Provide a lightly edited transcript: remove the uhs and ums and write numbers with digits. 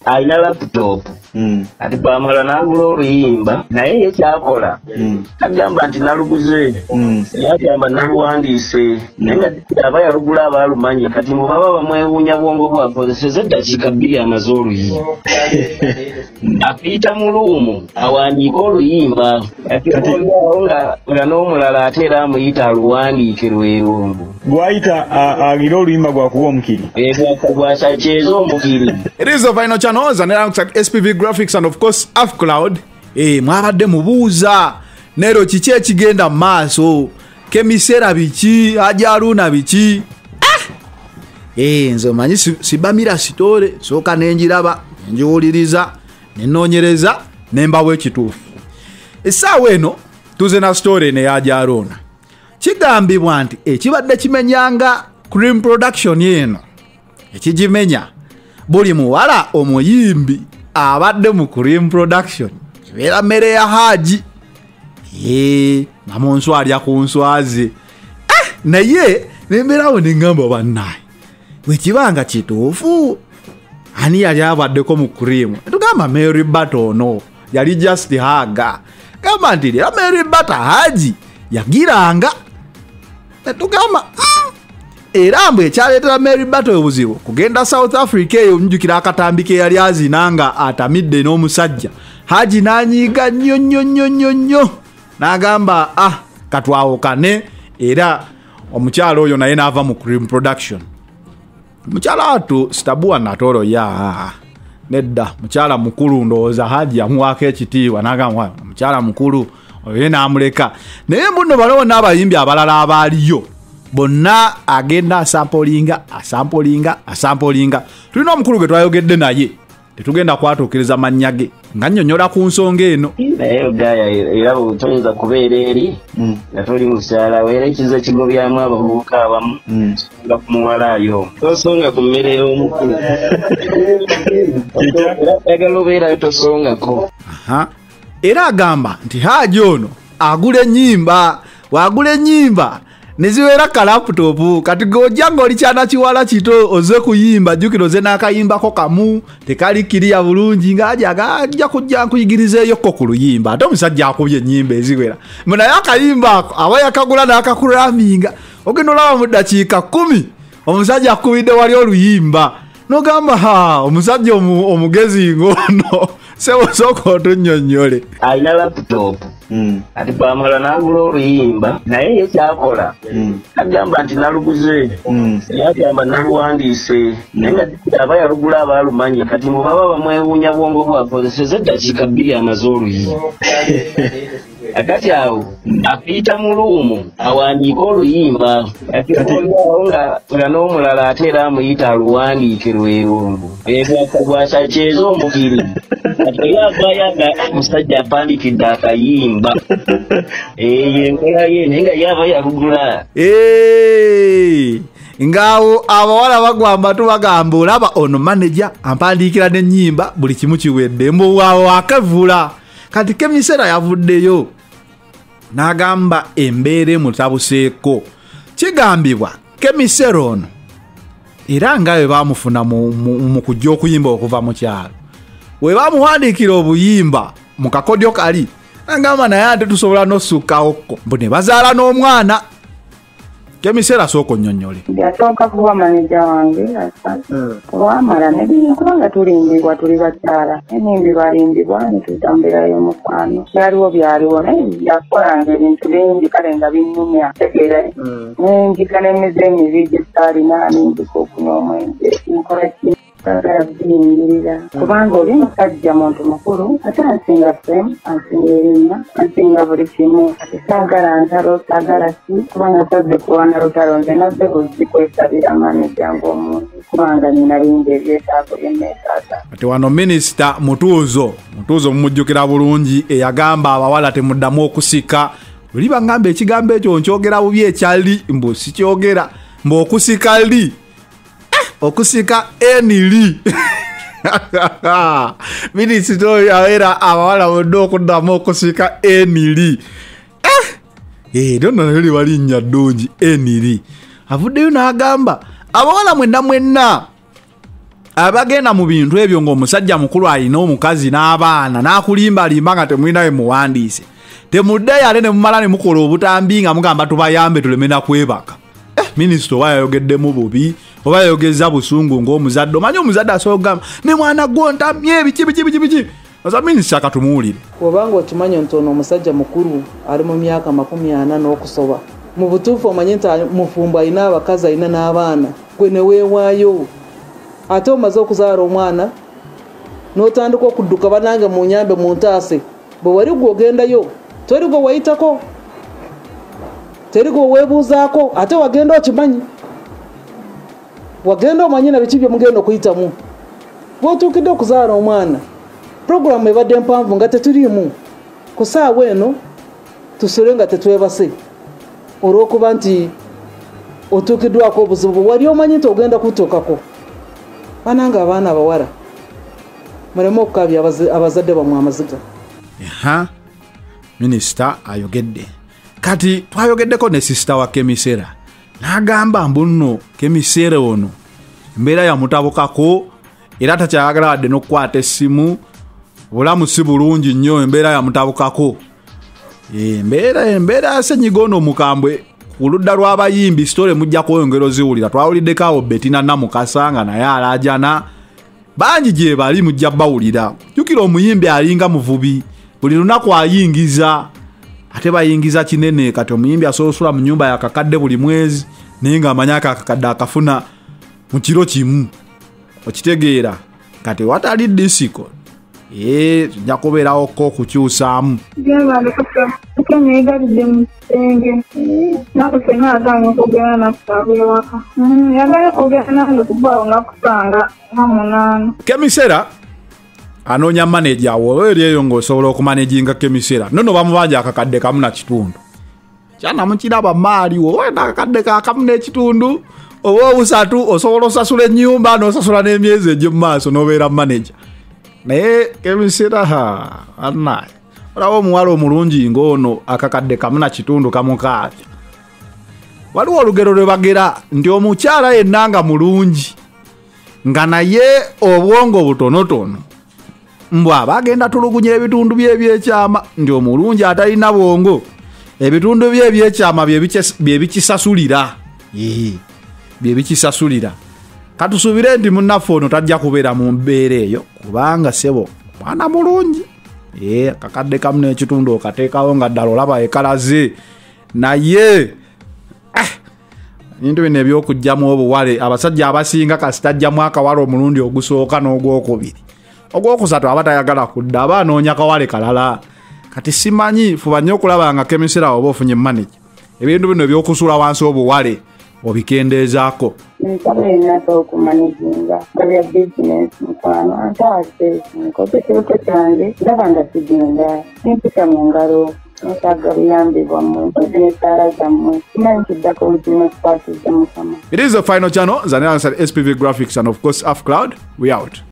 alina laptop ati bwamala n'agula oluyimba naye ye kyakola agamba nti naluguze yagamba naluwandiise naye nga aba yalugula aba alumanyi kati mu baba bamwewuunya bwongo bwakozeseza eddakiika 2 amaze oluyimba akiyita mu luumu awandiika oluyimba nga n'omulala ate era amuyita aluwandiike lwerumbu gwayita agira oluyimba gwakuba omukiri gwakyakyeza omukiri. It is the final channels and alongside SPV Graphics and of course AFCloud. Mwabadde mubuuza nero kiki ekigenda mu maaso kemisera biki ajaluna biki nze manyi sibamira sitore soka nenjiraba njiwuliriza nenoonyereza nembawo ekituufu. Essaawa eno tuze na story ne yajaluna kigambibwa nti ekibadde kimenyanga Cream Production yeno ekigimenya buli muwala omuyimbi abadde mu Cream Production kibeera mmere ya Haji namunsu alya ku nswaze naye nembeerawo nengamba bannaye wekibanga kituufu ani yali abaddeko mu Cream tugamba Mary Batono yali just haga gamba nti era Mary Bata Haji yagiranga tugamba era mbwe ekyaleetera Mary Bata obuzibu kugenda South Africa eyo njukira akatambike yali azinanga atamidde n'omusajja Haji nanyiga nnyo n'agamba katwawukane era omukyalo oyo naye n'ava mu Cream Production. Mukyala atu Stabua Natoro nedda mukyala mukulu ndowooza Haji yamuwaako ekitiibwa n'agamba mukyala mukulu oyo n'amuleka naye muno balowo n'abayimbi abalala abaaliyo bonna agenda asampolinga tulina omukulu gwe twayogedde naye tetugenda kwatuukiriza mannya ge nga nnyonnyola ku nsonga eno naye gaya era toyinza kubeera eri nga toli mukyala era ekiza kigobyamu abavubuka abamu nga ku muwalayo tosonga ku mmere y'omukulu era ayagala obeerayo tosongako. Era agamba nti Haji ono agula ennyimba neziwera ka laptop kati gojja ng'oli kyana kiwala kito oze kuyimba jjukira oze n'akayimbako kamu tekali kiriya bulungi ng'ajja kujja nkuyigirizeeyokko ku luyimba ate omusajja akubye ennyimba eziwera munaye akayimba ako aba yakagula n'akakuraminga ogenda olaba mu ddakiika 10 omusajja akubidde wali oluyimba n'ogamba omusajja omugezi ng'ono sewosooka otunnyonnyole alina laptop ati bwamala n'agula oluyimba naye ye kyakola agamba nti naluguze yagamba naluwandiise naye nga aba yalugula aba alumanyi kati mu baba bamwewuunya bwongo bwakozeseza eddakiika 2 amaze oluyimba akati awo akiyita mu luumu awandiika oluyimba nga n'omulala ate era amuyita aluwandiike lwerumbu gwakyakyeza omukiri ate yavayaga omusajja apandikidde akayimba enkola ye naye nga yaba yalugula ngaawo abawala bagwamba tubagamba olaba ono maneja ampandiikira n'ennyimba buli kimu kiwedde mbuwaawo akevula kati kemisera yavuddeyo n'agamba embeera emutabuseeko kigambibwa kemisera ono era nga we baamufuna mu kujja okuyimba okuva mu kyalo we bamuwandiikira obuyimba mu kakodyo kali agamba naye ate tusobola n'osukkawokko mbu ne bazaala n'omwana. Kemisera soko nnyonnyole yasooka kuba maneja wange wamala kubanga tulimbibwa tuli bakyala enimbibwalimbibwa netutambirayo mukwano byaliwo naye yakolanga ebintu bingi kale nga binyumya tegere nenjika n'emize emibi gyesaalina ninjika okunywa omwenge nkola ki biyingirira kubanga oli musajja muntu mukulu ate ansinga fem ansinga erinnya ansinga buli kimu saagala ntalo saagala ki kubanga tazze kuwana lutalo nze nazze kuzikwesabira maneja ng'omuntu kubanga nina bingi ebyetaago byenneetaaga. Ati wano minisita mutuuzo mumujjukira bulungi eyagamba abawala temuddamu okusika luli bangamba ekigambo ekyo nkyogera bubi ekyali mbu sikyogera mbu okusika li okusika enili minisita oyo awera abawala bonna okuddamu okusika enili lyonna nayo liba linnya ddungi enili avuddeyo n'agamba abawala mwenna abagenda mu bintu ebyo ng'omusajja mukulu alina omukazi n'abaana n'akulimbalimba nga temulinawe muwandiise temudde yale ne mumala ne mukola obutambi nga mugamba tubayambe tulemena kwebaka minisita oba yayogeddemu bubi oba yayogeza busungu ng'omuzadde omanyi omuzadde asoogamba ne mwana gwontambye biki oza minisita katumuwulire obanga okimanyi nti ono omusajja mukulu ali mu myaka 40 n'okusoba mu butuufu omanyi nti mufumbo alina abakazi alina n'abaana gwe ne weewaayo ate omaze okuzaala omwana n'otandika okudduka banange mu nyambe mu ntaase bwe wali gwe ogendayo teri gwe wayitako teri gwe weebuuzaako ate wagenda okimanyi wagenda omanyi na biki bye mugenda okuyitamu bw'otuukidde okuzaala omwana programu ebadde mpanvu nga tetuliimu ku saawa eno tusole nga tetwebase olw'okuba nti otuukiddwako obuzibu wali omanyi nti ogenda kutuukako bananga abaana abawala muleme okukabya abazadde bamwe amaziga minisita ayogedde kati twayogeddeko ne sisita wa Kemisera n'agamba mbuno Kemisera ono embeera yamutabukako era takyayagala wadde n'okukwata essimu obulamu si bulungi nnyo embeera yamutabukako embeera ya ssenyiga ono omukambwe ku ludda lw'abayimbi sitole mujja kwongero ziwulira twawuliddeko awo Betina Namukasa nga naye alaajana bangi gye bali mujja bawulira jjukira omuyimbi alinga muvubi buli lunaku ayingiza ate bayingiza kinene kati omuyimbi asolosula mu nyumba yakakadde buli mwezi naye ng'amanyi akakadde akafuna mu kiro kimu okitegeera kati watali disiko tujja kubeerawo ko okukyusaamu Kemisera anoonya manager awo eri eyo ng'osobola okumanaginga Kemisera nono bamubanja akakadde kamu na kitundu kyana mukiraba maaliwo wenda akakadde kamu n'ekitundu oba obusatu osobola osasula ennyumba n'osasula n'emyezi egy'omu maaso n'obeera manager naye Kemisera annaye olaba omuwala omulungi ng'ono akakadde kamu na kitundu kamukaabya waliwo olugero lwe bagera nti omukyala yenna nga mulungi nga naye obwongo butonotono mbw'aba agenda tulugunya ebitundu bye ebyekyama nti omulungi atalina bwongo ebitundu bye ebyekyama bye bikisasulira bye bikisasulira katusuubire nti munnaffe ono tajja kubeera mu mbeera eyo kubanga sebo mwana mulungi akakadde kamu n'ekitundu okateekawo nga ddala olaba ekalaze naye ebintu bino ebyokugjamu obuwale abasajja abasinga kasitajjamu akawale omulundi ogusooka n'ogwokubiri ogwokusatu aba tayagala kudda aba anoonya kawale kalala kati simanyi fuba nnyo okulaba nga Kemisera oba ofunye manager ebintu bino ebyokusula wansi obuwale obikendeezaako nsaba erinaso okumanaginga gabya bizinesi mukwano antaase nkoze ekibuto kyange ndaba nga kigenda nimpita mu ngalo nosaaga buyambi bwammwe n'essaala zammwe kimanyi kiddako oluzima tukwasiza mukama. It is the final channel, Zanel Ansari, SPV Graphics and of course Afcloud. We out.